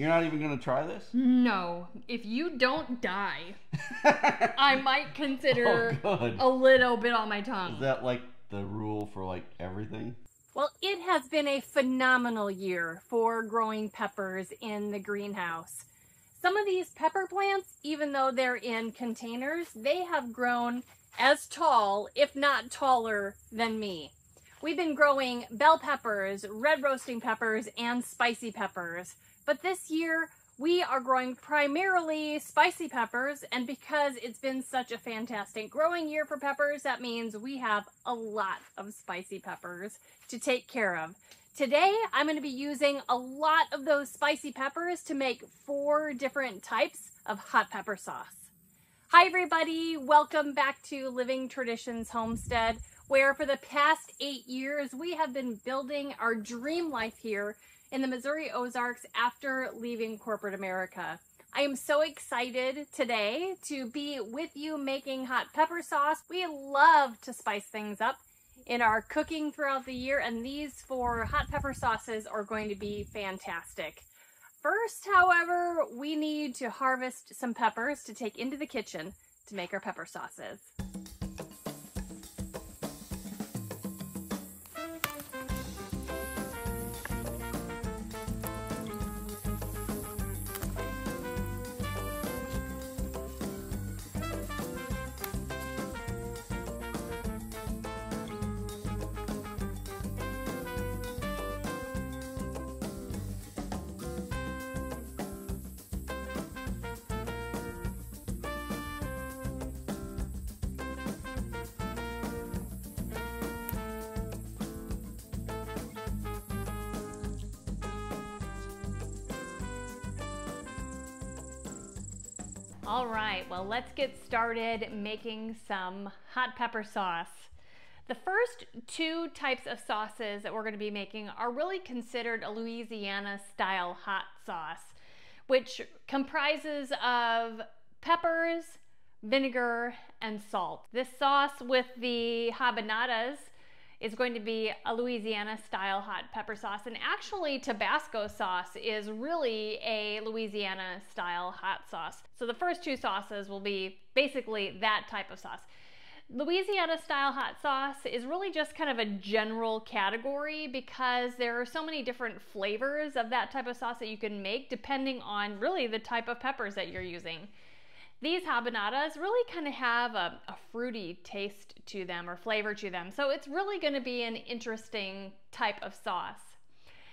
You're not even going to try this? No. If you don't die, I might consider Oh, a little bit on my tongue. Is that like the rule for like everything? Well, it has been a phenomenal year for growing peppers in the greenhouse. Some of these pepper plants, even though they're in containers, they have grown as tall, if not taller, than me. We've been growing bell peppers, red roasting peppers, and spicy peppers. But this year, we are growing primarily spicy peppers, and because it's been such a fantastic growing year for peppers, that means we have a lot of spicy peppers to take care of. Today, I'm going to be using a lot of those spicy peppers to make 4 different types of hot pepper sauce. Hi everybody, welcome back to Living Traditions Homestead, where for the past 8 years, we have been building our dream life here in the Missouri Ozarks after leaving corporate America. I am so excited today to be with you making hot pepper sauce. We love to spice things up in our cooking throughout the year, and these 4 hot pepper sauces are going to be fantastic. First, however, we need to harvest some peppers to take into the kitchen to make our pepper sauces. All right, well, let's get started making some hot pepper sauce. The first 2 types of sauces that we're going to be making are really considered a Louisiana style hot sauce, which comprises of peppers, vinegar, and salt. This sauce with the habanadas is going to be a Louisiana style hot pepper sauce, and actually Tabasco sauce is really a Louisiana style hot sauce. So the first 2 sauces will be basically that type of sauce. Louisiana style hot sauce is really just kind of a general category because there are so many different flavors of that type of sauce that you can make depending on really the type of peppers that you're using. These habanadas really kind of have a fruity taste to them or flavor to them, so it's really going to be an interesting type of sauce.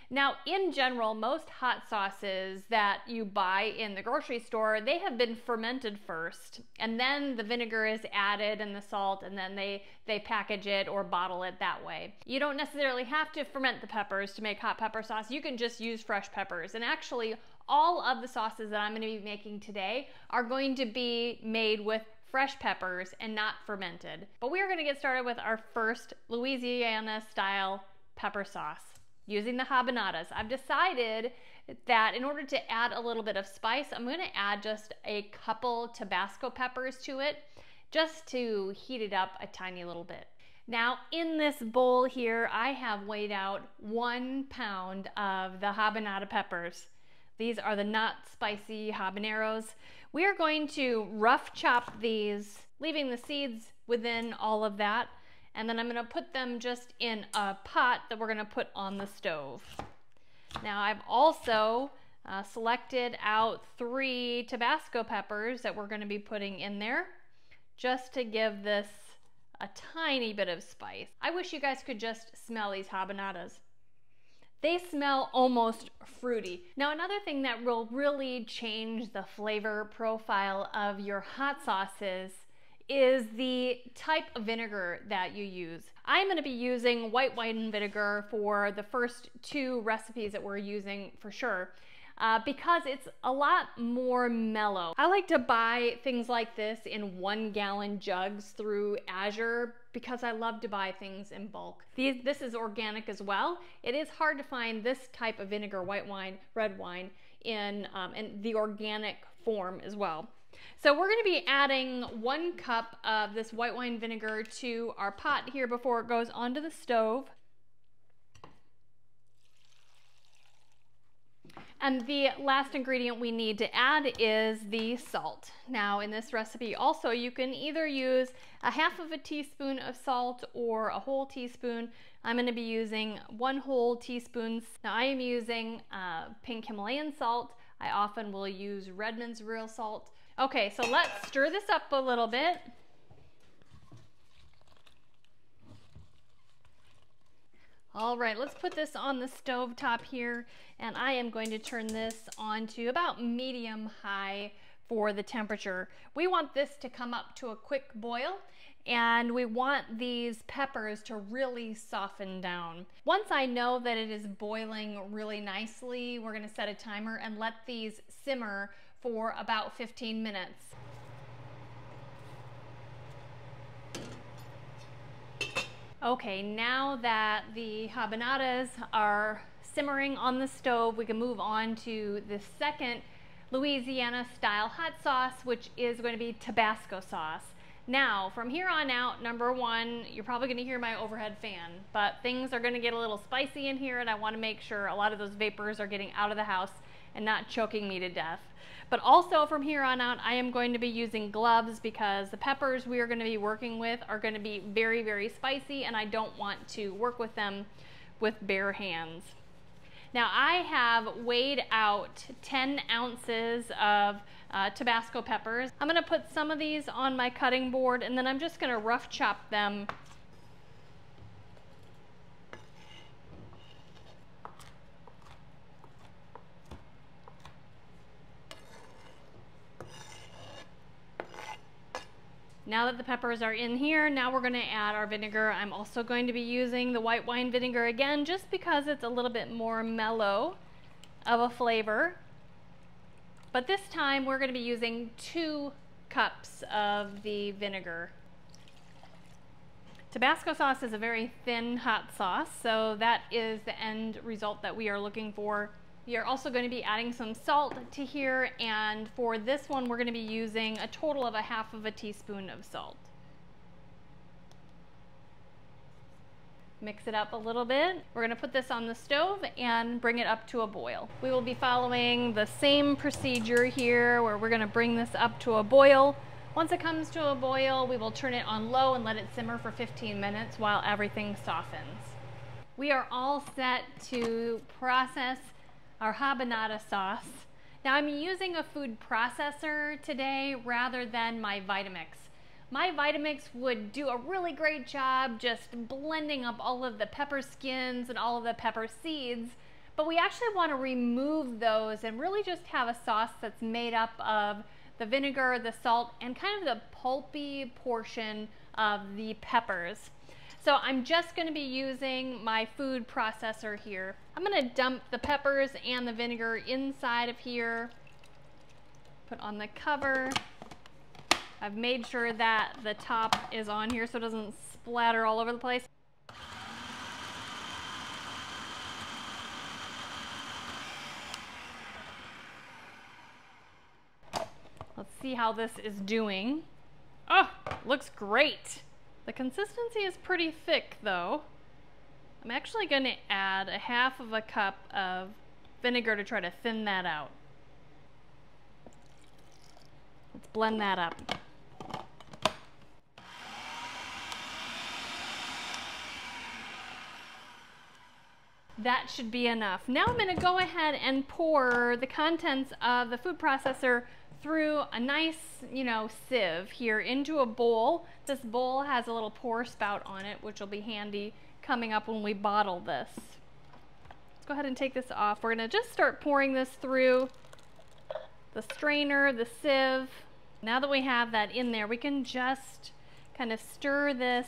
Now, in general, most hot sauces that you buy in the grocery store, they have been fermented first, and then the vinegar is added and the salt, and then they package it or bottle it that way. You don't necessarily have to ferment the peppers to make hot pepper sauce. You can just use fresh peppers, and actually all of the sauces that I'm going to be making today are going to be made with fresh peppers and not fermented. But we are going to get started with our first Louisiana style pepper sauce using the habanadas. I've decided that in order to add a little bit of spice, I'm going to add just a couple Tabasco peppers to it just to heat it up a tiny little bit. Now in this bowl here, I have weighed out 1 pound of the habanada peppers. These are the not spicy habaneros. We are going to rough chop these, leaving the seeds within all of that. And then I'm going to put them just in a pot that we're going to put on the stove. Now I've also selected out 3 Tabasco peppers that we're going to be putting in there just to give this a tiny bit of spice. I wish you guys could just smell these habanadas. They smell almost fruity. Now another thing that will really change the flavor profile of your hot sauces is the type of vinegar that you use. I'm going to be using white wine vinegar for the first 2 recipes that we're using for sure. Because it's a lot more mellow. I like to buy things like this in 1-gallon jugs through Azure because I love to buy things in bulk. This is organic as well. It is hard to find this type of vinegar, white wine, red wine, in the organic form as well. So we're going to be adding 1 cup of this white wine vinegar to our pot here before it goes onto the stove. And the last ingredient we need to add is the salt. Now in this recipe also you can either use a half of a teaspoon of salt or a whole teaspoon. I'm going to be using 1 whole teaspoon. Now I am using pink Himalayan salt. I often will use Redmond's real salt. Okay, so let's stir this up a little bit. All right, let's put this on the stove top here, and I am going to turn this on to about medium high for the temperature. We want this to come up to a quick boil, and we want these peppers to really soften down. Once I know that it is boiling really nicely, we're gonna set a timer and let these simmer for about 15 minutes. Okay, now that the habanadas are simmering on the stove, we can move on to the second Louisiana style hot sauce, which is going to be Tabasco sauce. Now, from here on out, number one, you're probably going to hear my overhead fan, but things are going to get a little spicy in here, and I want to make sure a lot of those vapors are getting out of the house and not choking me to death. But also from here on out, I am going to be using gloves because the peppers we are going to be working with are going to be very, very spicy, and I don't want to work with them with bare hands. Now I have weighed out 10 ounces of Tabasco peppers. I'm going to put some of these on my cutting board, and then I'm just going to rough chop them. Now that the peppers are in here, now we're going to add our vinegar. I'm also going to be using the white wine vinegar again, just because it's a little bit more mellow of a flavor. But this time we're going to be using 2 cups of the vinegar. Tabasco sauce is a very thin hot sauce, so that is the end result that we are looking for. We are also going to be adding some salt to here, and for this one we're going to be using a total of a half of a teaspoon of salt. Mix it up a little bit. We're going to put this on the stove and bring it up to a boil. We will be following the same procedure here, where we're going to bring this up to a boil. Once it comes to a boil, we will turn it on low and let it simmer for 15 minutes while everything softens. We are all set to process our habanada sauce. Now I'm using a food processor today rather than my Vitamix. My Vitamix would do a really great job just blending up all of the pepper skins and all of the pepper seeds, but we actually want to remove those and really just have a sauce that's made up of the vinegar, the salt, and kind of the pulpy portion of the peppers. So I'm just going to be using my food processor here. I'm going to dump the peppers and the vinegar inside of here, put on the cover. I've made sure that the top is on here so it doesn't splatter all over the place. Let's see how this is doing. Oh, looks great. The consistency is pretty thick though. I'm actually going to add a half of a cup of vinegar to try to thin that out. Let's blend that up. That should be enough. Now I'm going to go ahead and pour the contents of the food processor through a nice, sieve here into a bowl. This bowl has a little pour spout on it, which will be handy coming up when we bottle this. Let's go ahead and take this off. We're going to just start pouring this through the strainer, the sieve. Now that we have that in there, we can just kind of stir this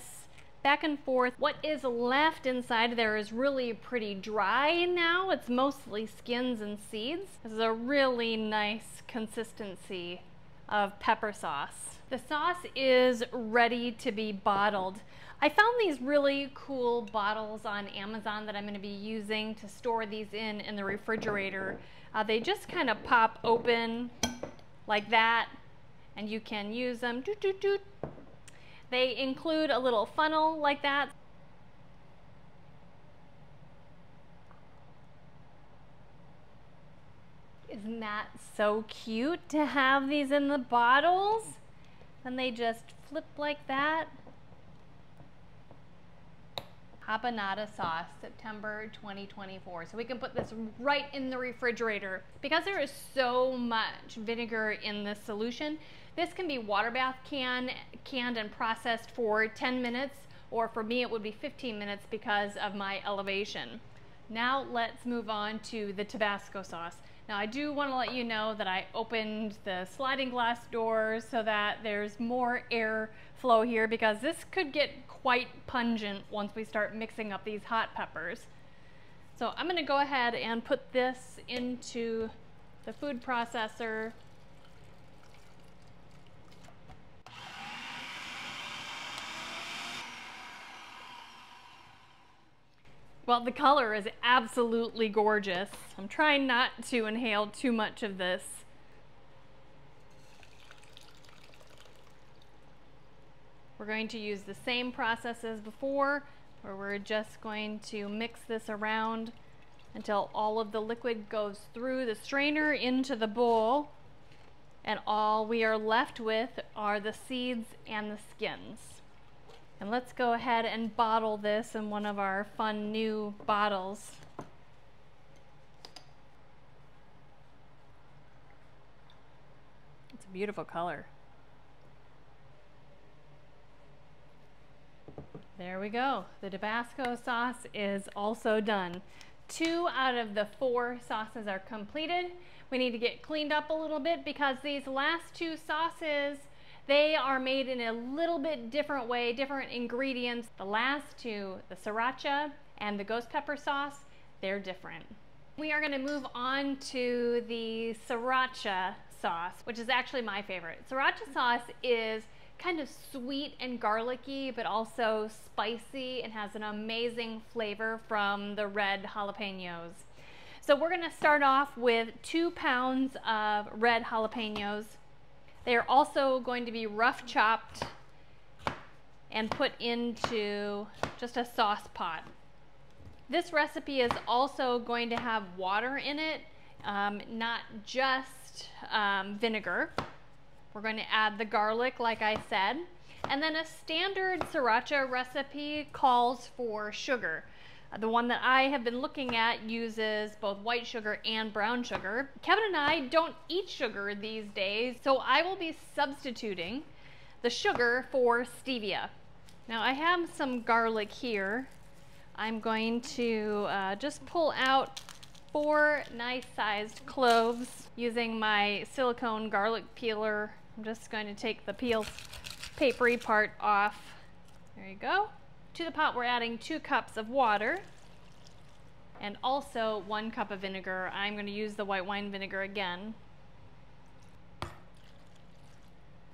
back and forth. What is left inside there is really pretty dry now. It's mostly skins and seeds. This is a really nice consistency of pepper sauce. The sauce is ready to be bottled. I found these really cool bottles on Amazon that I'm going to be using to store these in the refrigerator. They just kind of pop open like that, and you can use them. Doot, doot, doot. They include a little funnel like that. Isn't that so cute to have these in the bottles? And they just flip like that. Habanada sauce, September 2024. So we can put this right in the refrigerator. Because there is so much vinegar in this solution, this can be water bath canned and processed for 10 minutes, or for me it would be 15 minutes because of my elevation. Now let's move on to the Tabasco sauce. Now I do want to let you know that I opened the sliding glass doors so that there's more air flow here, because this could get quite pungent once we start mixing up these hot peppers. So I'm going to go ahead and put this into the food processor. Well, the color is absolutely gorgeous. I'm trying not to inhale too much of this. We're going to use the same process as before, where we're just going to mix this around until all of the liquid goes through the strainer into the bowl, and all we are left with are the seeds and the skins. And let's go ahead and bottle this in one of our fun new bottles. It's a beautiful color. There we go. The Tabasco sauce is also done. 2 out of the 4 sauces are completed. We need to get cleaned up a little bit because these last 2 sauces, they are made in a little bit different way, different ingredients. The last 2, the sriracha and the ghost pepper sauce, they're different. We are going to move on to the sriracha sauce, which is actually my favorite. Sriracha sauce is kind of sweet and garlicky, but also spicy and has an amazing flavor from the red jalapenos. So we're going to start off with 2 pounds of red jalapenos. They are also going to be rough chopped and put into just a sauce pot. This recipe is also going to have water in it, not just vinegar. We're going to add the garlic, like I said. And then a standard sriracha recipe calls for sugar. The one that I have been looking at uses both white sugar and brown sugar. Kevin and I don't eat sugar these days, so I will be substituting the sugar for stevia. Now I have some garlic here. I'm going to just pull out 4 nice sized cloves using my silicone garlic peeler. I'm just going to take the papery part off. There you go. To the pot we're adding 2 cups of water and also 1 cup of vinegar. I'm going to use the white wine vinegar again.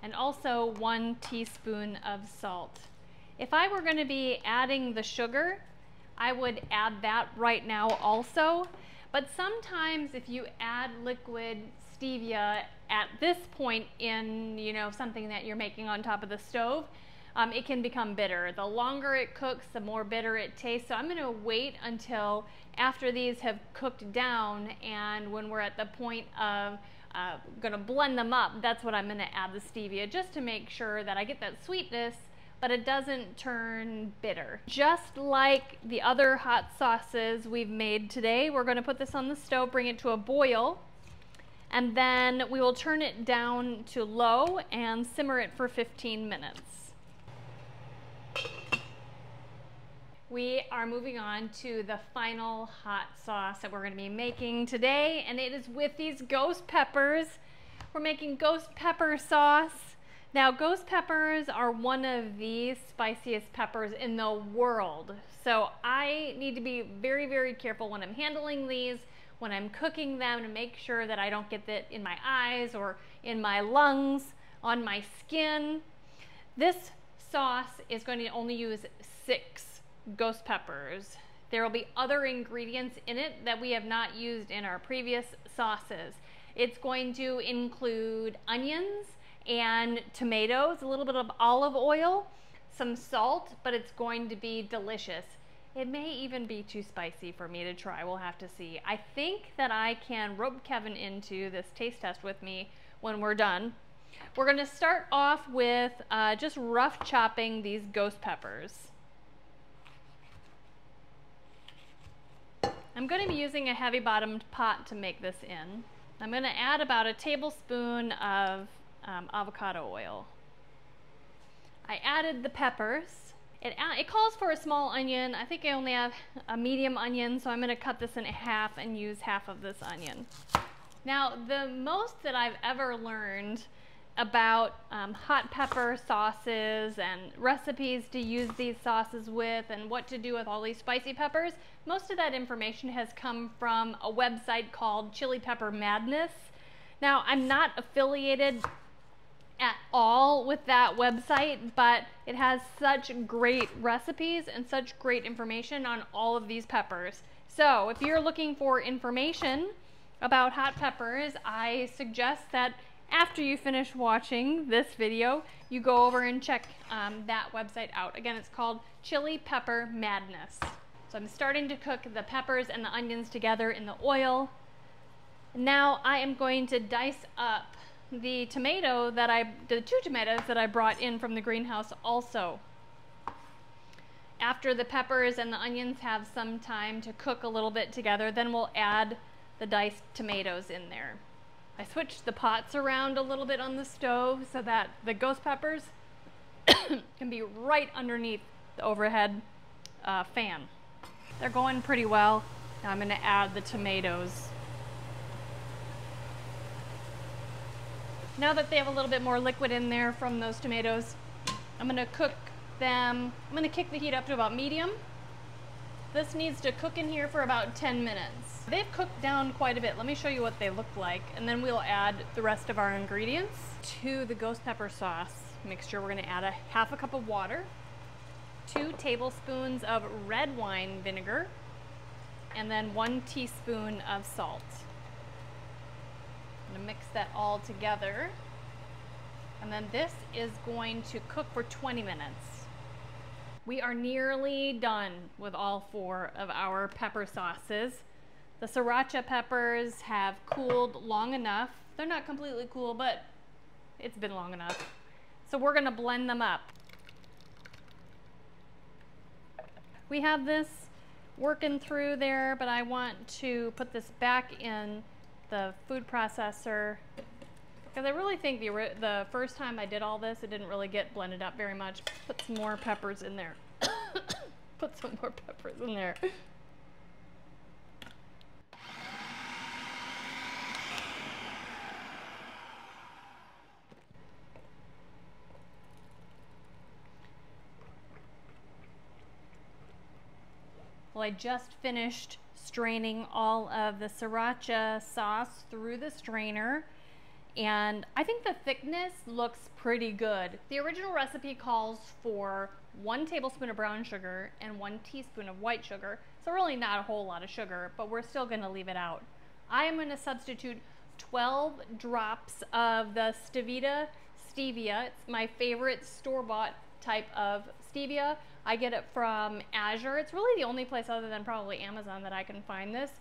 And also 1 teaspoon of salt. If I were going to be adding the sugar, I would add that right now also. But sometimes if you add liquid stevia at this point in, something that you're making on top of the stove, it can become bitter. The longer it cooks, the more bitter it tastes. So I'm going to wait until after these have cooked down, and when we're at the point of going to blend them up, that's when I'm going to add the stevia, just to make sure that I get that sweetness, but it doesn't turn bitter. Just like the other hot sauces we've made today, we're going to put this on the stove, bring it to a boil, and then we will turn it down to low and simmer it for 15 minutes. We are moving on to the final hot sauce that we're going to be making today, and it is with these ghost peppers. We're making ghost pepper sauce. Now, ghost peppers are one of the spiciest peppers in the world, so I need to be very, very careful when I'm handling these, when I'm cooking them, to make sure that I don't get that in my eyes or in my lungs, on my skin. This sauce is going to only use 6 ghost peppers. There will be other ingredients in it that we have not used in our previous sauces. It's going to include onions and tomatoes, a little bit of olive oil, some salt, but it's going to be delicious. It may even be too spicy for me to try. We'll have to see. I think that I can rope Kevin into this taste test with me when we're done. We're going to start off with just rough chopping these ghost peppers. I'm going to be using a heavy bottomed pot to make this in. I'm going to add about a tablespoon of avocado oil. I added the peppers. It calls for a small onion. I think I only have a medium onion, so I'm going to cut this in half and use half of this onion. Now, the most that I've ever learned about hot pepper sauces and recipes to use these sauces with and what to do with all these spicy peppers, most of that information has come from a website called Chili Pepper Madness. Now, I'm not affiliated at all with that website, but it has such great recipes and such great information on all of these peppers. So if you're looking for information about hot peppers, I suggest that after you finish watching this video, you go over and check that website out. Again, it's called Chili Pepper Madness. So I'm starting to cook the peppers and the onions together in the oil. Now I am going to dice up the two tomatoes that I brought in from the greenhouse also. After the peppers and the onions have some time to cook a little bit together, then we'll add the diced tomatoes in there. I switched the pots around a little bit on the stove so that the ghost peppers can be right underneath the overhead fan. They're going pretty well. Now I'm going to add the tomatoes. Now that they have a little bit more liquid in there from those tomatoes, I'm going to cook them. I'm going to kick the heat up to about medium. This needs to cook in here for about 10 minutes. They've cooked down quite a bit. Let me show you what they look like, and then we'll add the rest of our ingredients. To the ghost pepper sauce mixture, we're going to add a half a cup of water, 2 tablespoons of red wine vinegar, and then 1 teaspoon of salt. I'm going to mix that all together, and then this is going to cook for 20 minutes. We are nearly done with all 4 of our pepper sauces. The sriracha peppers have cooled long enough. They're not completely cool, but it's been long enough. So we're going to blend them up. We have this working through there, but I want to put this back in the food processor because I really think the first time I did all this, it didn't really get blended up very much. Put some more peppers in there. Put some more peppers in there. Well, I just finished straining all of the sriracha sauce through the strainer, and I think the thickness looks pretty good. The original recipe calls for 1 tablespoon of brown sugar and 1 teaspoon of white sugar, so really not a whole lot of sugar, but we're still going to leave it out. I am going to substitute 12 drops of the stevia. It's my favorite store-bought type of stevia. I get it from Azure. It's really the only place other than probably Amazon that I can find this.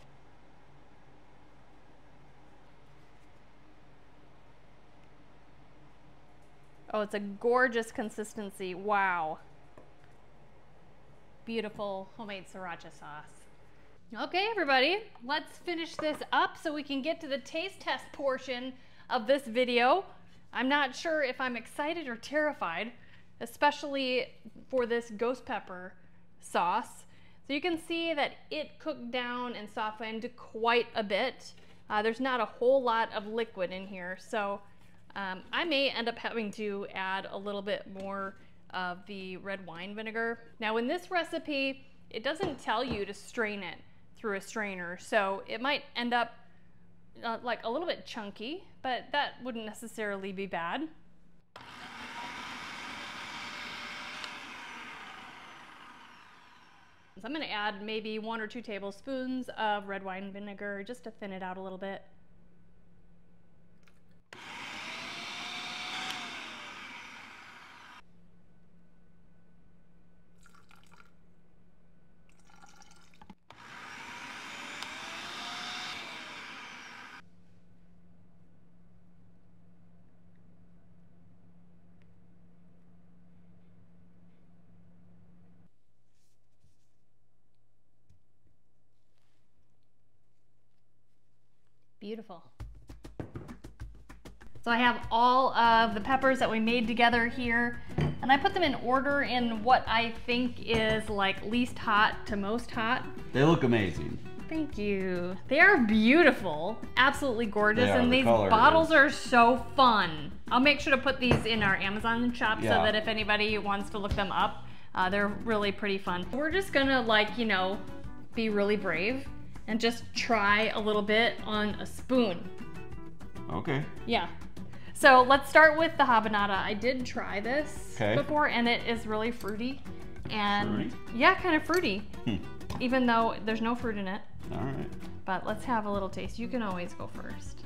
Oh, it's a gorgeous consistency. Wow. Beautiful homemade sriracha sauce. Okay, everybody, let's finish this up so we can get to the taste test portion of this video. I'm not sure if I'm excited or terrified, especially for this ghost pepper sauce. So you can see that it cooked down and softened quite a bit. There's not a whole lot of liquid in here, so I may end up having to add a little bit more of the red wine vinegar. Now in this recipe, it doesn't tell you to strain it through a strainer, so it might end up like a little bit chunky, but that wouldn't necessarily be bad. So I'm going to add maybe 1 or 2 tablespoons of red wine vinegar just to thin it out a little bit. beautiful. So I have all of the peppers that we made together here, and I put them in order in what I think is like least hot to most hot. They look amazing. Thank you. They are beautiful, absolutely gorgeous, and the these color bottles is- are so fun. I'll make sure to put these in our Amazon shop so Yeah. that if anybody wants to look them up, they're really pretty fun. We're just gonna, like, you know, be really brave and just try a little bit on a spoon. Okay. Yeah. So let's start with the habanada. I did try this Okay. before, and it is really fruity. And Fruity? yeah, kind of fruity, even though there's no fruit in it. All right. But let's have a little taste. You can always go first.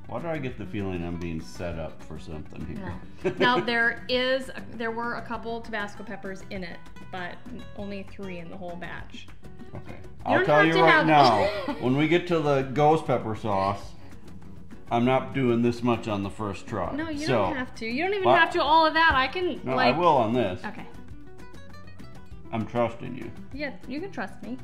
Why do I get the feeling I'm being set up for something here? No. Now there were a couple Tabasco peppers in it, but only 3 in the whole batch. Okay. You I'll don't tell have you to right have- now, when we get to the ghost pepper sauce, I'm not doing this much on the first try. No, you So, don't have to. You don't even What? have to all of that. I can No, like. I will on this. Okay. I'm trusting you. Yeah, you can trust me.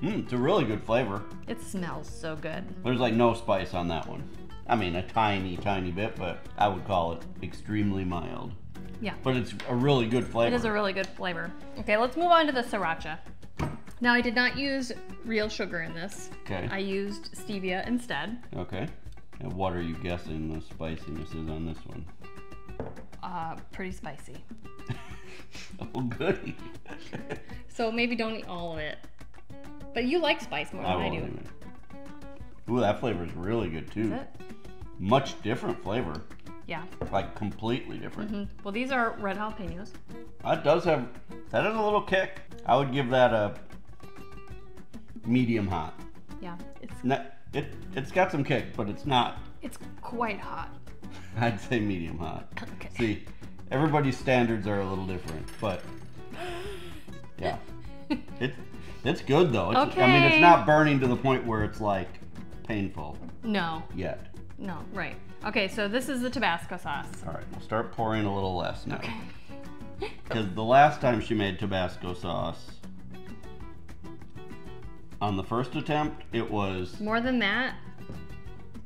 It's a really good flavor. It smells so good. There's like no spice on that one. I mean, a tiny, tiny bit, but I would call it extremely mild. Yeah. But it's a really good flavor. It is a really good flavor. Okay, let's move on to the sriracha. Now, I did not use real sugar in this. Okay. I used stevia instead. Okay. And what are you guessing the spiciness is on this one? Pretty spicy. Oh, goody. So maybe don't eat all of it. But you like spice more than I won't do. even. Ooh, that flavor is really good too. Is it? Much different flavor. Yeah. Like completely different. Well, these are red jalapenos. That has a little kick. I would give that a medium hot. Yeah. It's got some kick, but it's not. It's quite hot. I'd say medium hot. Okay. See, everybody's standards are a little different, but yeah, it's good though. I mean, it's Okay. not burning to the point where it's like painful No. yet. No. Right. Okay, so this is the Tabasco sauce. All right, we'll start pouring a little less now. Okay. Because the last time she made Tabasco sauce, on the first attempt, it was More than that,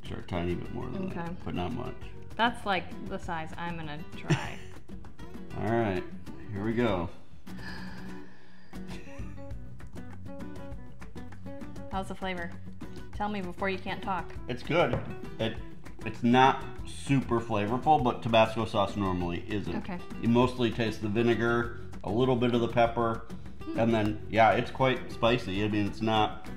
sure a tiny bit more than Okay. that, but not much. that's like the size I'm gonna try. All right, here we go. How's the flavor? Tell me before you can't talk. It's good. It's not super flavorful, but Tabasco sauce normally isn't. Okay. You mostly taste the vinegar, a little bit of the pepper, and then yeah, it's quite spicy. I mean, it's not.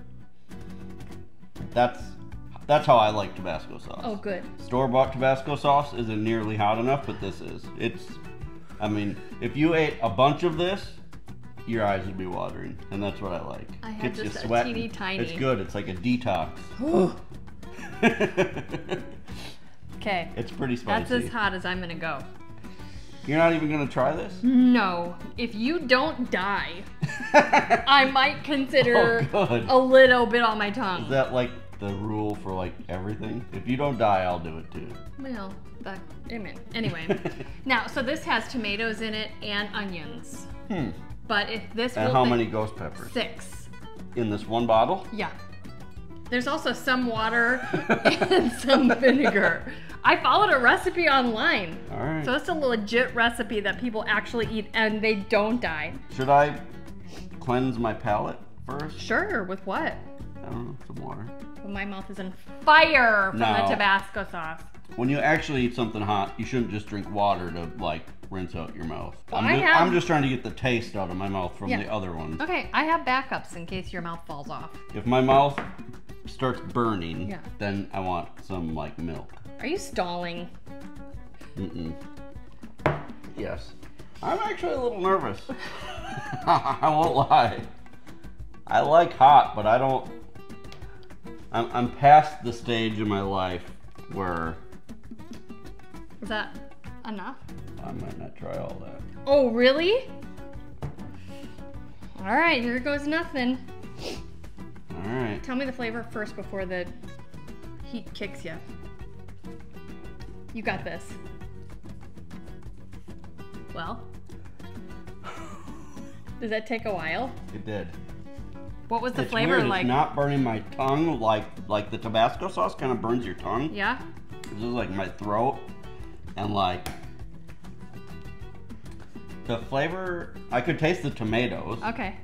That's how I like Tabasco sauce. Oh, good. Store-bought Tabasco sauce isn't nearly hot enough, but this is. I mean, if you ate a bunch of this, your eyes would be watering, and that's what I like. I have Gets you just a sweating. teeny tiny. It's good. It's like a detox. Okay. It's pretty spicy. That's as hot as I'm gonna go. You're not even gonna try this? No. If you don't die, I might consider Oh, good. a little bit on my Is tongue. that like the rule for like everything? If you don't die, I'll do it too. Well, amen. Anyway. Now, so this has tomatoes in it and onions. But if this And will how be many ghost peppers? 6. In this one bottle? Yeah. There's also some water and some vinegar. I followed a recipe online. All right. So it's a legit recipe that people actually eat and they don't die. Should I cleanse my palate first? Sure, with what? I don't know, some water. My mouth is on fire from the No. Tabasco sauce. When you actually eat something hot, you shouldn't just drink water to like rinse out your mouth. Well, I'm just trying to get the taste out of my mouth from Yeah. the other one. Okay, I have backups in case your mouth falls off. If my mouth starts burning, Yeah. then I want some like milk. Are you stalling? Mm-mm. Yes. I'm actually a little nervous. I won't lie. I like hot, but I don't. I'm past the stage in my life where Is that enough? I might not try all that. Oh, really? All right, here goes nothing. All right. Tell me the flavor first before the heat kicks you. You got this. Well, does that take a while? It did. What was the It's flavor weird. like? It's not burning my tongue like the Tabasco sauce kind of burns your tongue. Yeah? This is like my throat, and like the flavor, I could taste the tomatoes. Okay.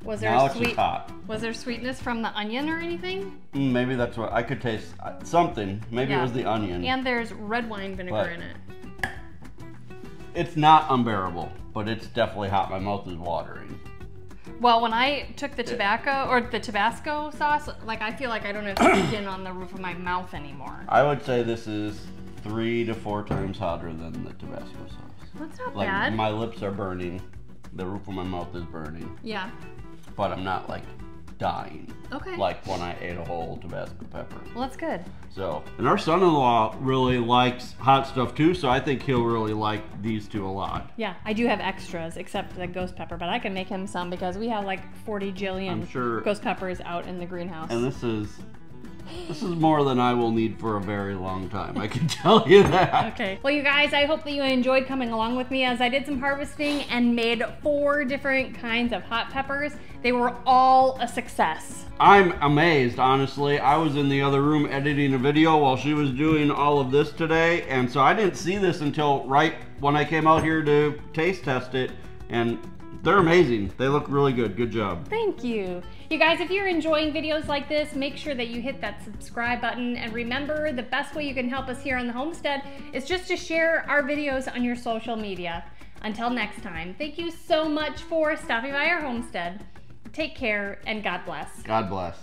Was Now there it's just hot. Was there sweetness from the onion or anything? Maybe that's what I could taste. Something. Maybe Yeah. it was the onion. And there's red wine vinegar But- in it. It's not unbearable, but it's definitely hot. My mouth is watering. Well, when I took the Tabasco sauce, like I feel like I don't have skin on the roof of my mouth anymore. I would say this is 3 to 4 times hotter than the Tabasco sauce. That's not Like bad. my lips are burning. The roof of my mouth is burning. Yeah. But I'm not like dying. Okay. Like when I ate a whole Tabasco pepper. Well, that's good. So, and our son-in-law really likes hot stuff too, so I think he'll really like these two a lot. Yeah, I do have extras except the ghost pepper, but I can make him some because we have like 40 jillion I'm sure- ghost peppers out in the greenhouse. And this is more than I will need for a very long time, I can tell you that. Okay. Well, you guys, I hope that you enjoyed coming along with me as I did some harvesting and made 4 different kinds of hot peppers. They were all a success. I'm amazed, honestly. I was in the other room editing a video while she was doing all of this today, and so I didn't see this until right when I came out here to taste test it, and they're amazing. They look really good. Good job. Thank you. You guys, if you're enjoying videos like this, make sure that you hit that subscribe button, and remember, the best way you can help us here on the homestead is just to share our videos on your social media. Until next time, thank you so much for stopping by our homestead. Take care and God bless. God bless.